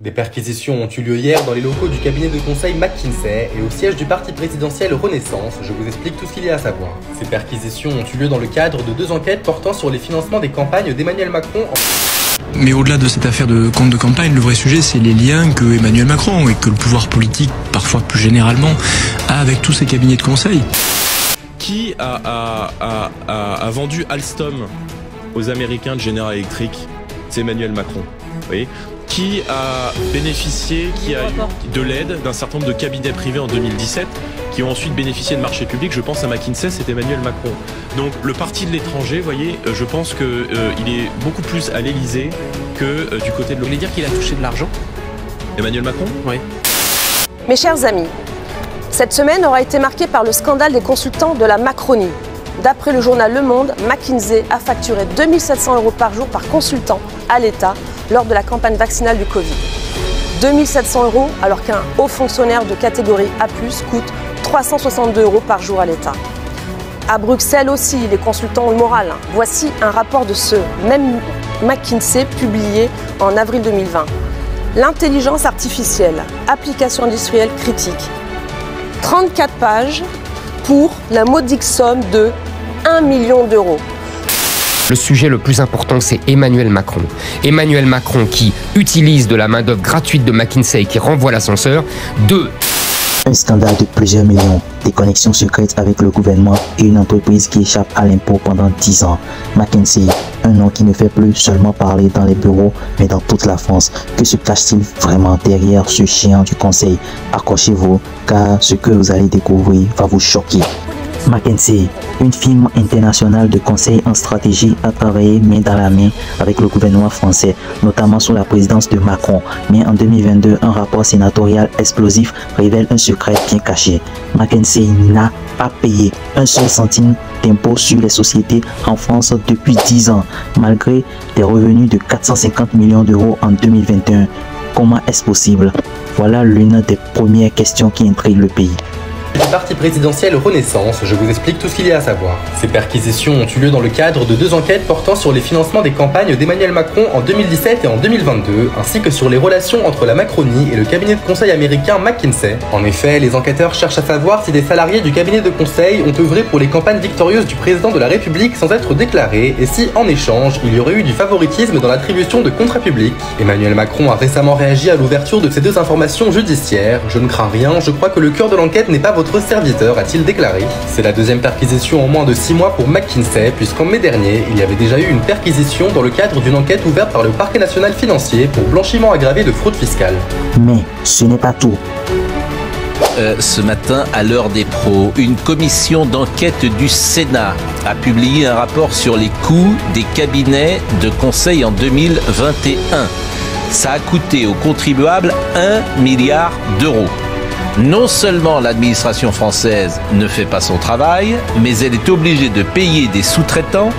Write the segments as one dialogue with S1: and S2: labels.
S1: Des perquisitions ont eu lieu hier dans les locaux du cabinet de conseil McKinsey et au siège du parti présidentiel Renaissance. Je vous explique tout ce qu'il y a à savoir. Ces perquisitions ont eu lieu dans le cadre de 2 enquêtes portant sur les financements des campagnes d'Emmanuel Macron.
S2: Mais au-delà de cette affaire de compte de campagne, le vrai sujet, c'est les liens que Emmanuel Macron et que le pouvoir politique, parfois plus généralement, a avec tous ces cabinets de conseil.
S3: Qui a vendu Alstom aux Américains de General Electric? C'est Emmanuel Macron. Vous voyez, qui a bénéficié de l'aide d'un certain nombre de cabinets privés en 2017 qui ont ensuite bénéficié de marchés publics? Je pense à McKinsey, c'est Emmanuel Macron. Donc le parti de l'étranger, vous voyez, je pense qu'il est beaucoup plus à l'Élysée que du côté de l'autre.
S4: Vous voulez dire qu'il a touché de l'argent?
S3: Emmanuel Macron?
S4: Oui.
S5: Mes chers amis, cette semaine aura été marquée par le scandale des consultants de la Macronie. D'après le journal Le Monde, McKinsey a facturé 2 700 € par jour par consultant à l'État lors de la campagne vaccinale du Covid. 2 700 € alors qu'un haut fonctionnaire de catégorie A+, coûte 362 € par jour à l'État. À Bruxelles aussi, les consultants ont le moral. Voici un rapport de ce même McKinsey publié en avril 2020. L'intelligence artificielle, application industrielle critique. 34 pages pour la modique somme de 1 million d'euros.
S6: Le sujet le plus important, c'est Emmanuel Macron. Emmanuel Macron qui utilise de la main-d'œuvre gratuite de McKinsey qui renvoie l'ascenseur. 2.
S7: Un scandale de plusieurs millions, des connexions secrètes avec le gouvernement et une entreprise qui échappe à l'impôt pendant 10 ans. McKinsey, un nom qui ne fait plus seulement parler dans les bureaux, mais dans toute la France. Que se cache-t-il vraiment derrière ce géant du conseil? Accrochez-vous, car ce que vous allez découvrir va vous choquer. McKinsey, une firme internationale de conseil en stratégie, a travaillé main dans la main avec le gouvernement français, notamment sous la présidence de Macron. Mais en 2022, un rapport sénatorial explosif révèle un secret bien caché. McKinsey n'a pas payé un seul centime d'impôt sur les sociétés en France depuis 10 ans, malgré des revenus de 450 millions d'euros en 2021. Comment est-ce possible? Voilà l'une des premières questions qui intriguent le pays.
S1: Du parti présidentiel Renaissance, je vous explique tout ce qu'il y a à savoir. Ces perquisitions ont eu lieu dans le cadre de 2 enquêtes portant sur les financements des campagnes d'Emmanuel Macron en 2017 et en 2022, ainsi que sur les relations entre la Macronie et le cabinet de conseil américain McKinsey. En effet, les enquêteurs cherchent à savoir si des salariés du cabinet de conseil ont œuvré pour les campagnes victorieuses du président de la République sans être déclarés, et si, en échange, il y aurait eu du favoritisme dans l'attribution de contrats publics. Emmanuel Macron a récemment réagi à l'ouverture de ces 2 informations judiciaires. Je ne crains rien, je crois que le cœur de l'enquête n'est pas votre serviteur, a-t-il déclaré. C'est la 2e perquisition en moins de 6 mois pour McKinsey, puisqu'en mai dernier, il y avait déjà eu une perquisition dans le cadre d'une enquête ouverte par le parquet national financier pour blanchiment aggravé de fraude fiscale.
S7: Mais ce n'est pas tout.
S8: Ce matin, à l'heure des pros, une commission d'enquête du Sénat a publié un rapport sur les coûts des cabinets de conseil en 2021. Ça a coûté aux contribuables 1 milliard d'euros. Non seulement l'administration française ne fait pas son travail, mais elle est obligée de payer des sous-traitants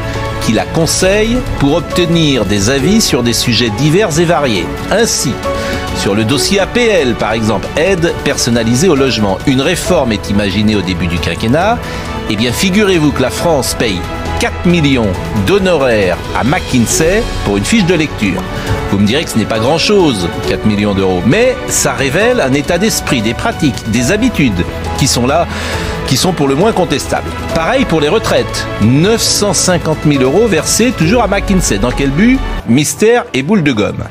S8: qui la conseillent pour obtenir des avis sur des sujets divers et variés. Ainsi, sur le dossier APL par exemple, aide personnalisée au logement, une réforme est imaginée au début du quinquennat. Eh bien, figurez-vous que la France paye 4 millions d'honoraires à McKinsey pour une fiche de lecture. Vous me direz que ce n'est pas grand-chose, 4 millions d'euros, mais ça révèle un état d'esprit, des pratiques, des habitudes qui sont là, qui sont pour le moins contestables. Pareil pour les retraites, 950 000 € versés toujours à McKinsey. Dans quel but? Mystère et boule de gomme.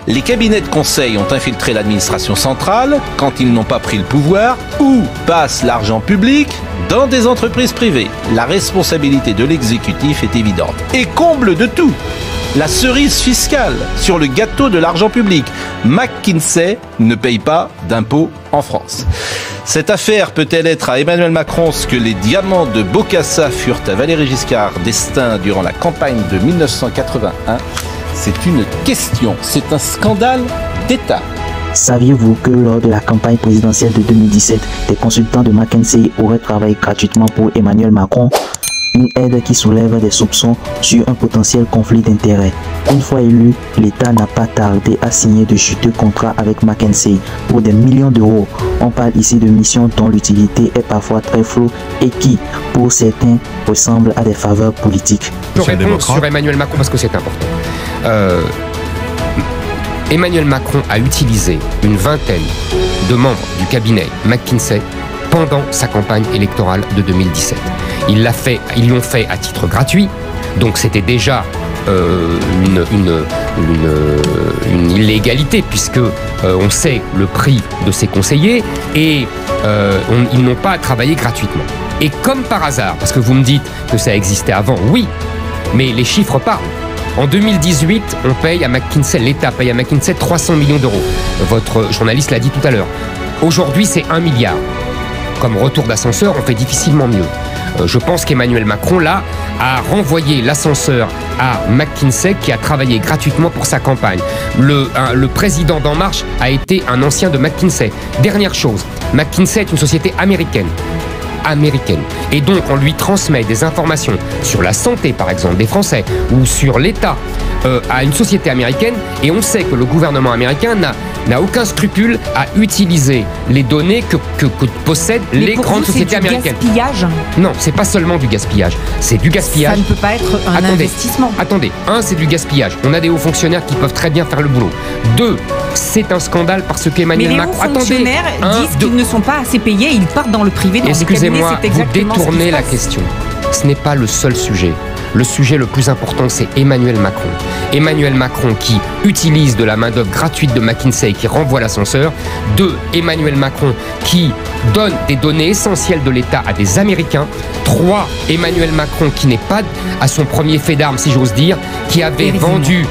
S8: Les cabinets de conseil ont infiltré l'administration centrale quand ils n'ont pas pris le pouvoir. Où passe l'argent public? Dans des entreprises privées. La responsabilité de l'exécutif est évidente. Et comble de tout, la cerise fiscale sur le gâteau de l'argent public. McKinsey ne paye pas d'impôts en France. Cette affaire peut-elle être à Emmanuel Macron ce que les diamants de Bokassa furent à Valéry Giscard d'Estaing durant la campagne de 1981? C'est une question, c'est un scandale d'État.
S7: Saviez-vous que lors de la campagne présidentielle de 2017, des consultants de McKinsey auraient travaillé gratuitement pour Emmanuel Macron? Une aide qui soulève des soupçons sur un potentiel conflit d'intérêts. Une fois élu, l'État n'a pas tardé à signer de juteux contrats avec McKinsey pour des millions d'euros. On parle ici de missions dont l'utilité est parfois très floue et qui, pour certains, ressemblent à des faveurs politiques.
S6: Je réponds sur Emmanuel Macron parce que c'est important. Emmanuel Macron a utilisé une vingtaine de membres du cabinet McKinsey pendant sa campagne électorale de 2017. Ils l'ont fait à titre gratuit, donc c'était déjà une illégalité puisque on sait le prix de ses conseillers et ils n'ont pas travaillé gratuitement. Et comme par hasard, parce que vous me dites que ça existait avant, oui, mais les chiffres parlent. En 2018, on paye à McKinsey, l'État paye à McKinsey 300 millions d'euros. Votre journaliste l'a dit tout à l'heure. Aujourd'hui, c'est 1 milliard. Comme retour d'ascenseur, on fait difficilement mieux. Je pense qu'Emmanuel Macron, là, a renvoyé l'ascenseur à McKinsey qui a travaillé gratuitement pour sa campagne. Le président d'En Marche a été un ancien de McKinsey. Dernière chose, McKinsey est une société américaine. Et donc, on lui transmet des informations sur la santé, par exemple, des Français, ou sur l'État à une société américaine, et on sait que le gouvernement américain n'a aucun scrupule à utiliser les données que possèdent les grandes sociétés américaines.
S4: C'est du gaspillage ?
S6: Non, c'est pas seulement du gaspillage, c'est du gaspillage.
S4: Ça ne peut pas être un investissement.
S6: Attendez, c'est du gaspillage. On a des hauts fonctionnaires qui peuvent très bien faire le boulot. 2, c'est un scandale parce qu'Emmanuel Macron...
S4: Mais les hauts fonctionnaires disent qu'ils ne sont pas assez payés, ils partent dans le privé, dans des cabinets, c'est exactement
S6: vous détournez la question. Ce n'est pas le seul sujet. Le sujet le plus important, c'est Emmanuel Macron. Emmanuel Macron qui utilise de la main-d'œuvre gratuite de McKinsey et qui renvoie l'ascenseur. 2, Emmanuel Macron qui donne des données essentielles de l'État à des Américains. 3, Emmanuel Macron qui n'est pas à son premier fait d'armes, si j'ose dire, qui avait vendu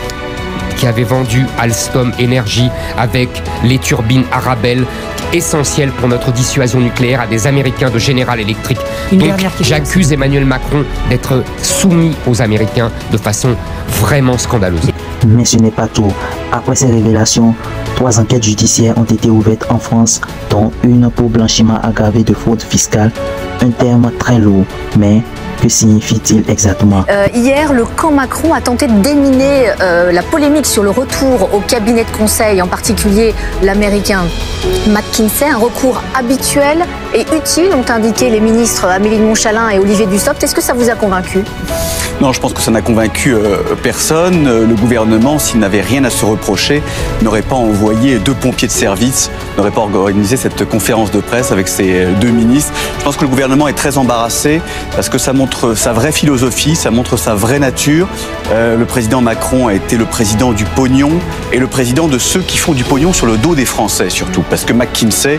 S6: Alstom Energy avec les turbines Arabelle essentielles pour notre dissuasion nucléaire à des Américains de General Electric. Donc j'accuse Emmanuel Macron d'être soumis aux Américains de façon vraiment scandaleuse.
S7: Mais ce n'est pas tout. Après ces révélations, 3 enquêtes judiciaires ont été ouvertes en France, dont une pour blanchiment aggravé de fraude fiscale. Un terme très lourd, mais que signifie-t-il exactement?
S9: Hier, le camp Macron a tenté de déminer la polémique sur le retour au cabinet de conseil, en particulier l'américain McKinsey, un recours habituel et utile, ont indiqué les ministres Amélie de Montchalin et Olivier Dussopt. Est-ce que ça vous a convaincu?
S10: Non, je pense que ça n'a convaincu personne. Le gouvernement, s'il n'avait rien à se reprocher, n'aurait pas envoyé 2 pompiers de service, n'aurait pas organisé cette conférence de presse avec ses 2 ministres. Je pense que le gouvernement est très embarrassé parce que ça montre sa vraie philosophie, ça montre sa vraie nature. Le président Macron a été le président du pognon et le président de ceux qui font du pognon sur le dos des Français surtout. Parce que McKinsey,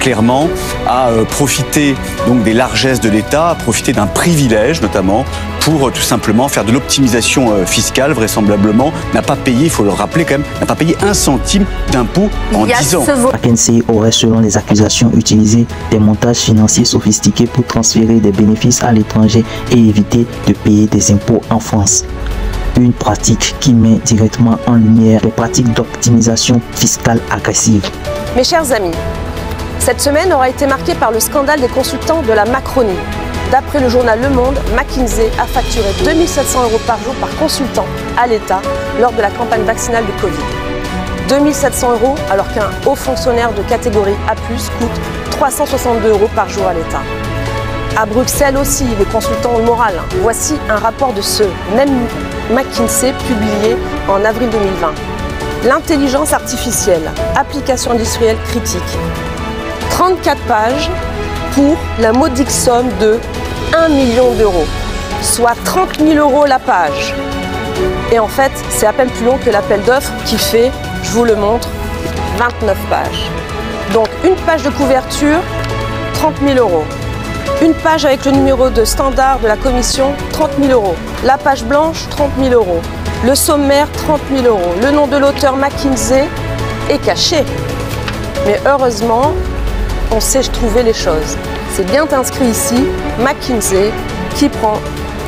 S10: clairement, a profité donc des largesses de l'État, a profité d'un privilège notamment pour tout simplement faire de l'optimisation fiscale, vraisemblablement, n'a pas payé, il faut le rappeler quand même, n'a pas payé 1 centime d'impôt en 10 ans.
S7: McKinsey aurait, selon les accusations, utilisé des montages financiers sophistiqués pour transférer des bénéfices à l'étranger et éviter de payer des impôts en France. Une pratique qui met directement en lumière les pratiques d'optimisation fiscale agressive.
S5: Mes chers amis, cette semaine aura été marquée par le scandale des consultants de la Macronie. D'après le journal Le Monde, McKinsey a facturé 2 700 € par jour par consultant à l'État lors de la campagne vaccinale du Covid. 2 700 € alors qu'un haut fonctionnaire de catégorie A+, coûte 362 € par jour à l'État. À Bruxelles aussi, les consultants ont le moral. Voici un rapport de ce même McKinsey publié en avril 2020. L'intelligence artificielle, application industrielle critique. 34 pages pour la modique somme de 1 million d'euros, soit 30 000 € la page. Et en fait, c'est à peine plus long que l'appel d'offres qui fait, je vous le montre, 29 pages. Donc une page de couverture, 30 000 €. Une page avec le numéro de standard de la commission, 30 000 €. La page blanche, 30 000 €. Le sommaire, 30 000 €. Le nom de l'auteur McKinsey est caché. Mais heureusement, on sait trouver les choses. C'est bien inscrit ici, McKinsey, qui prend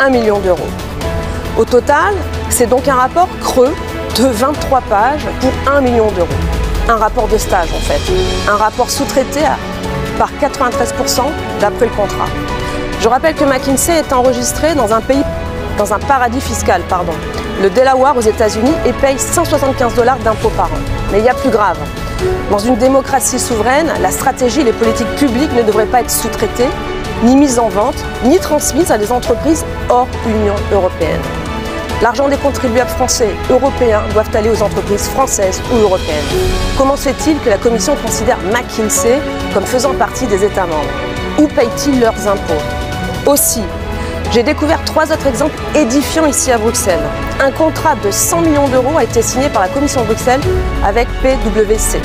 S5: 1 million d'euros. Au total, c'est donc un rapport creux de 23 pages pour 1 million d'euros. Un rapport de stage en fait. Un rapport sous-traité par 93% d'après le contrat. Je rappelle que McKinsey est enregistré dans un paradis fiscal, le Delaware aux États-Unis, et paye 175 $ d'impôts par an. Mais il y a plus grave. Dans une démocratie souveraine, la stratégie et les politiques publiques ne devraient pas être sous-traitées, ni mises en vente, ni transmises à des entreprises hors Union européenne. L'argent des contribuables français, européens, doivent aller aux entreprises françaises ou européennes. Comment se fait-il que la Commission considère McKinsey comme faisant partie des États membres? Où payent-ils leurs impôts? Aussi, j'ai découvert 3 autres exemples édifiants ici à Bruxelles. Un contrat de 100 millions d'euros a été signé par la Commission de Bruxelles avec PwC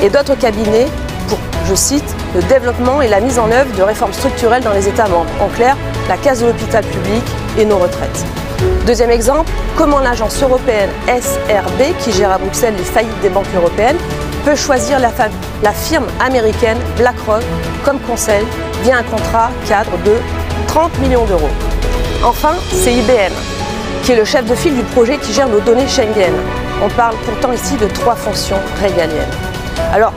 S5: et d'autres cabinets pour, je cite, le développement et la mise en œuvre de réformes structurelles dans les États membres. En clair, la caisse de l'hôpital public et nos retraites. Deuxième exemple, comment l'agence européenne SRB, qui gère à Bruxelles les faillites des banques européennes, peut choisir la firme américaine BlackRock comme conseil via un contrat cadre de 30 millions d'euros. Enfin, c'est IBM, qui est le chef de file du projet qui gère nos données Schengen. On parle pourtant ici de 3 fonctions régaliennes. Alors,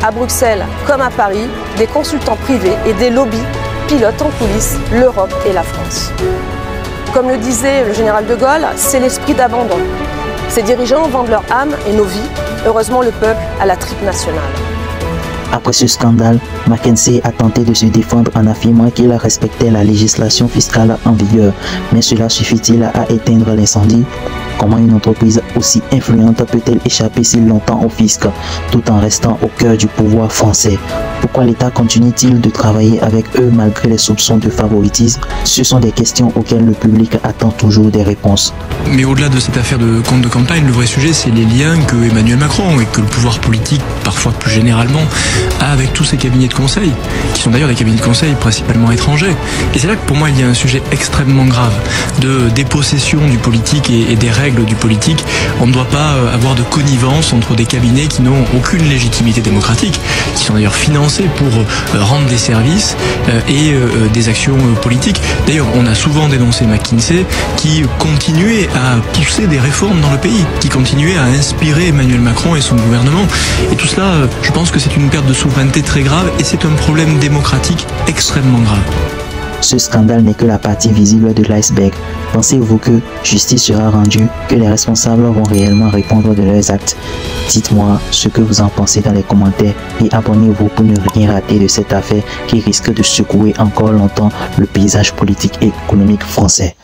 S5: à Bruxelles comme à Paris, des consultants privés et des lobbies pilotent en coulisses l'Europe et la France. Comme le disait le général de Gaulle, c'est l'esprit d'abandon. Ces dirigeants vendent leur âme et nos vies, heureusement le peuple à la tripe nationale.
S7: Après ce scandale, McKinsey a tenté de se défendre en affirmant qu'il respectait la législation fiscale en vigueur. Mais cela suffit-il à éteindre l'incendie? Comment une entreprise aussi influente peut-elle échapper si longtemps au fisc tout en restant au cœur du pouvoir français? Pourquoi l'État continue-t-il de travailler avec eux malgré les soupçons de favoritisme? Ce sont des questions auxquelles le public attend toujours des réponses.
S2: Mais au-delà de cette affaire de compte de campagne, le vrai sujet, c'est les liens que Emmanuel Macron et que le pouvoir politique, parfois plus généralement, a avec tous ces cabinets de conseil, qui sont d'ailleurs des cabinets de conseil principalement étrangers. Et c'est là que pour moi, il y a un sujet extrêmement grave de dépossession du politique et des règles du politique. On ne doit pas avoir de connivence entre des cabinets qui n'ont aucune légitimité démocratique, qui sont d'ailleurs financés pour rendre des services et des actions politiques. D'ailleurs, on a souvent dénoncé McKinsey qui continuait à pousser des réformes dans le pays, qui continuait à inspirer Emmanuel Macron et son gouvernement. Et tout cela, je pense que c'est une perte de souveraineté très grave et c'est un problème démocratique extrêmement grave.
S7: Ce scandale n'est que la partie visible de l'iceberg. Pensez-vous que justice sera rendue, que les responsables vont réellement répondre de leurs actes? Dites-moi ce que vous en pensez dans les commentaires et abonnez-vous pour ne rien rater de cette affaire qui risque de secouer encore longtemps le paysage politique et économique français.